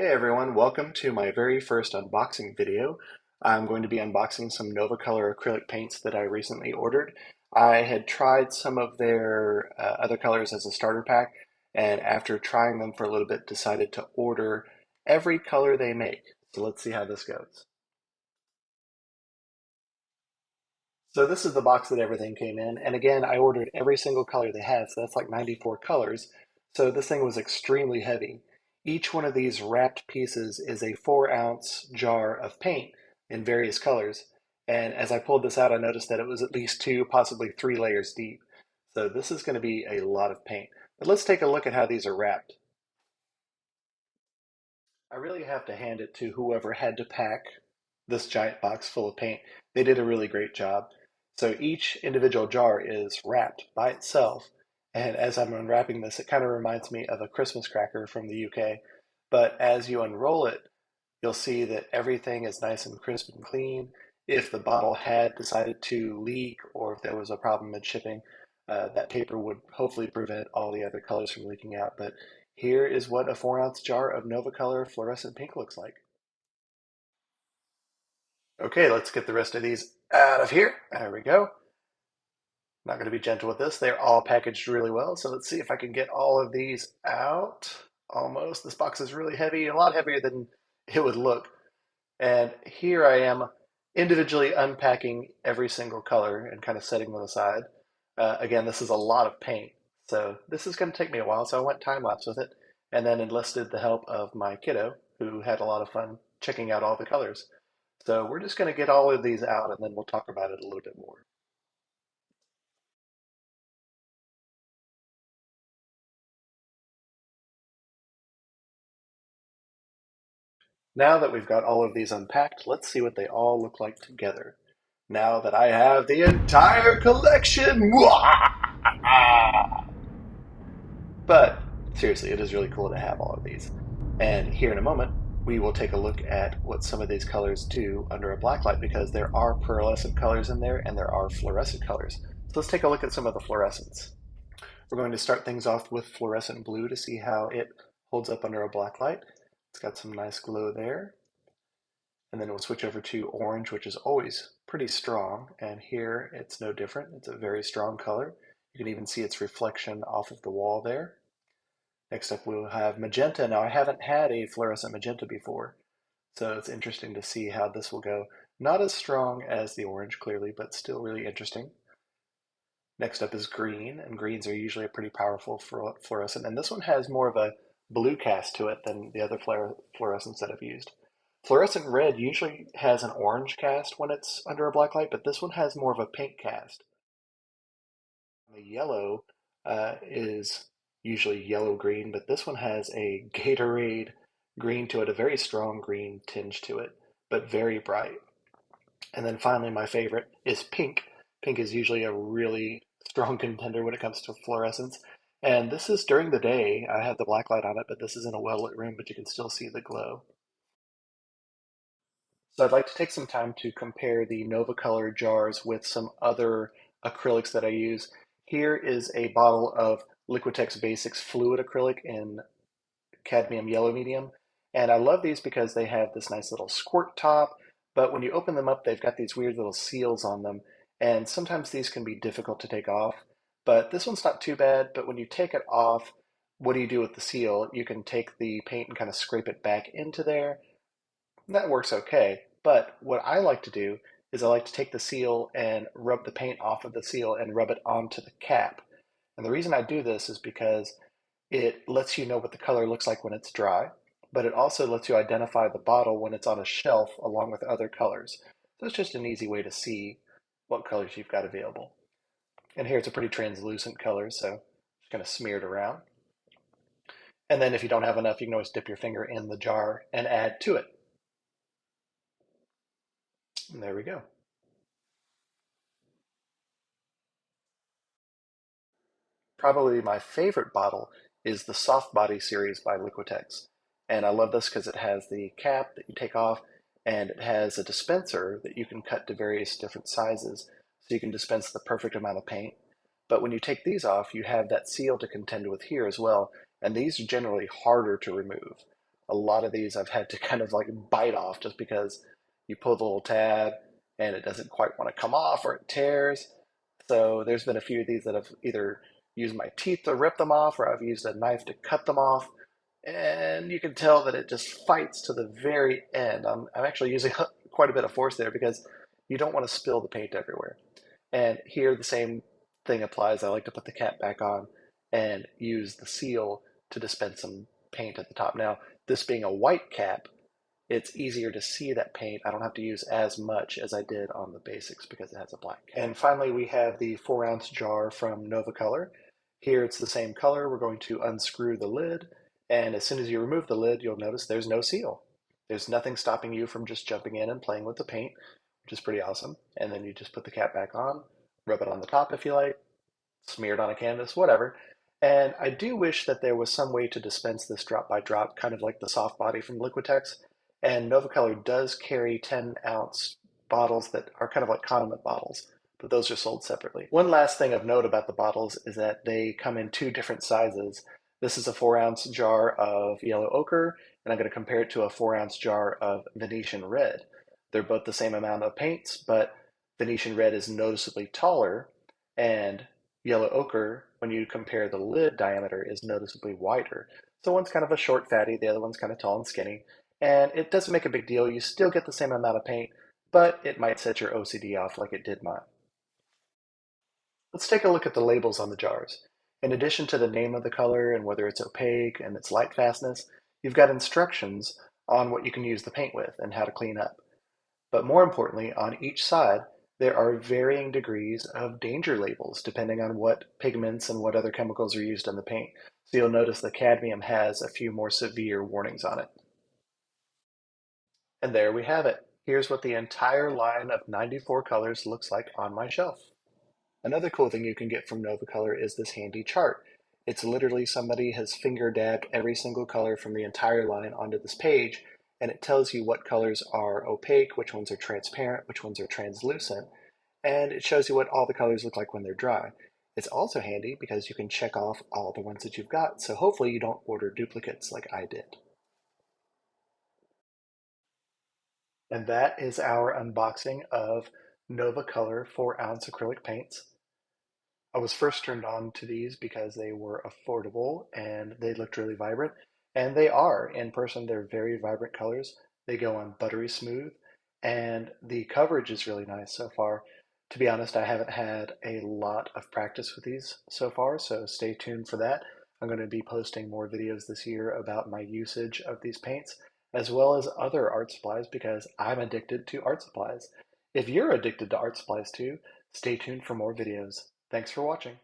Hey everyone, welcome to my very first unboxing video. I'm going to be unboxing some Novacolor acrylic paints that I recently ordered. I had tried some of their other colors as a starter pack, and after trying them for a little bit, decided to order every color they make. So let's see how this goes. So this is the box that everything came in, and again, I ordered every single color they had, so that's like 94 colors. So this thing was extremely heavy. Each one of these wrapped pieces is a 4-ounce jar of paint in various colors. And as I pulled this out, I noticed that it was at least two, possibly three layers deep. So this is going to be a lot of paint. But let's take a look at how these are wrapped. I really have to hand it to whoever had to pack this giant box full of paint. They did a really great job. So each individual jar is wrapped by itself. And as I'm unwrapping this, it kind of reminds me of a Christmas cracker from the UK. But as you unroll it, you'll see that everything is nice and crisp and clean. If the bottle had decided to leak or if there was a problem in shipping, that paper would hopefully prevent all the other colors from leaking out. But here is what a 4-ounce jar of Novacolor fluorescent pink looks like. Okay, let's get the rest of these out of here. There we go. Not going to be gentle with this. They're all packaged really well. So let's see if I can get all of these out. Almost. This box is really heavy, a lot heavier than it would look. And here I am individually unpacking every single color and kind of setting them aside. Again, this is a lot of paint. So this is going to take me a while. So I went time lapse with it and then enlisted the help of my kiddo who had a lot of fun checking out all the colors. So we're just going to get all of these out and then we'll talk about it a little bit more. Now that we've got all of these unpacked, let's see what they all look like together. Now that I have the entire collection! But seriously, it is really cool to have all of these. And here in a moment, we will take a look at what some of these colors do under a blacklight because there are pearlescent colors in there and there are fluorescent colors. So let's take a look at some of the fluorescents. We're going to start things off with fluorescent blue to see how it holds up under a black light. It's got some nice glow there. And then we'll switch over to orange, which is always pretty strong. And here it's no different. It's a very strong color. You can even see its reflection off of the wall there. Next up, we'll have magenta. Now, I haven't had a fluorescent magenta before, so it's interesting to see how this will go. Not as strong as the orange, clearly, but still really interesting. Next up is green, and greens are usually a pretty powerful fluorescent, and this one has more of a blue cast to it than the other fluorescents that I've used. Fluorescent red usually has an orange cast when it's under a black light, but this one has more of a pink cast. The yellow is usually yellow-green, but this one has a Gatorade green to it, a very strong green tinge to it, but very bright. And then finally, my favorite is pink. Pink is usually a really strong contender when it comes to fluorescence. And this is during the day. I have the black light on it, but this is in a well-lit room, but you can still see the glow. So I'd like to take some time to compare the Novacolor jars with some other acrylics that I use. Here is a bottle of Liquitex Basics Fluid Acrylic in cadmium yellow medium. And I love these because they have this nice little squirt top, but when you open them up, they've got these weird little seals on them. And sometimes these can be difficult to take off, but this one's not too bad. But when you take it off, what do you do with the seal? You can take the paint and kind of scrape it back into there. That works okay. But what I like to do is I like to take the seal and rub the paint off of the seal and rub it onto the cap. And the reason I do this is because it lets you know what the color looks like when it's dry, but it also lets you identify the bottle when it's on a shelf along with other colors. So it's just an easy way to see what colors you've got available. And here it's a pretty translucent color, so just going to smear it around. And then if you don't have enough, you can always dip your finger in the jar and add to it. And there we go. Probably my favorite bottle is the Soft Body series by Liquitex. And I love this because it has the cap that you take off and it has a dispenser that you can cut to various different sizes so you can dispense the perfect amount of paint. But when you take these off, you have that seal to contend with here as well, and these are generally harder to remove. A lot of these I've had to kind of like bite off just because you pull the little tab and it doesn't quite want to come off or it tears. So there's been a few of these that I've either used my teeth to rip them off or I've used a knife to cut them off. And you can tell that it just fights to the very end. I'm actually using quite a bit of force there because you don't want to spill the paint everywhere. And here the same thing applies. I like to put the cap back on and use the seal to dispense some paint at the top. Now, this being a white cap, it's easier to see that paint. I don't have to use as much as I did on the basics because it has a black cap. And finally, we have the 4-ounce jar from Nova Color. Here it's the same color. We're going to unscrew the lid, and as soon as you remove the lid, you'll notice there's no seal. There's nothing stopping you from just jumping in and playing with the paint, which is pretty awesome. And then you just put the cap back on, rub it on the top if you like, smear it on a canvas, whatever. And I do wish that there was some way to dispense this drop by drop, kind of like the soft body from Liquitex. And Novacolor does carry 10-ounce bottles that are kind of like condiment bottles, but those are sold separately. One last thing of note about the bottles is that they come in two different sizes. This is a 4-ounce jar of yellow ochre, and I'm going to compare it to a 4-ounce jar of Venetian red. They're both the same amount of paints, but Venetian red is noticeably taller, and yellow ochre, when you compare the lid diameter, is noticeably wider. So one's kind of a short fatty, the other one's kind of tall and skinny. And it doesn't make a big deal. You still get the same amount of paint, but it might set your OCD off like it did mine. Let's take a look at the labels on the jars. In addition to the name of the color and whether it's opaque and its light fastness, you've got instructions on what you can use the paint with and how to clean up. But more importantly, on each side, there are varying degrees of danger labels depending on what pigments and what other chemicals are used in the paint. So you'll notice the cadmium has a few more severe warnings on it. And there we have it. Here's what the entire line of 94 colors looks like on my shelf. Another cool thing you can get from Novacolor is this handy chart. It's literally somebody has finger dabbed every single color from the entire line onto this page, and it tells you what colors are opaque, which ones are transparent, which ones are translucent, and it shows you what all the colors look like when they're dry. It's also handy because you can check off all the ones that you've got, so hopefully you don't order duplicates like I did. And that is our unboxing of Nova Color 4-ounce acrylic paints. I was first turned on to these because they were affordable and they looked really vibrant. And they are. In person, they're very vibrant colors. They go on buttery smooth, and the coverage is really nice so far. To be honest, I haven't had a lot of practice with these so far, so stay tuned for that. I'm going to be posting more videos this year about my usage of these paints, as well as other art supplies because I'm addicted to art supplies. If you're addicted to art supplies too, stay tuned for more videos. Thanks for watching.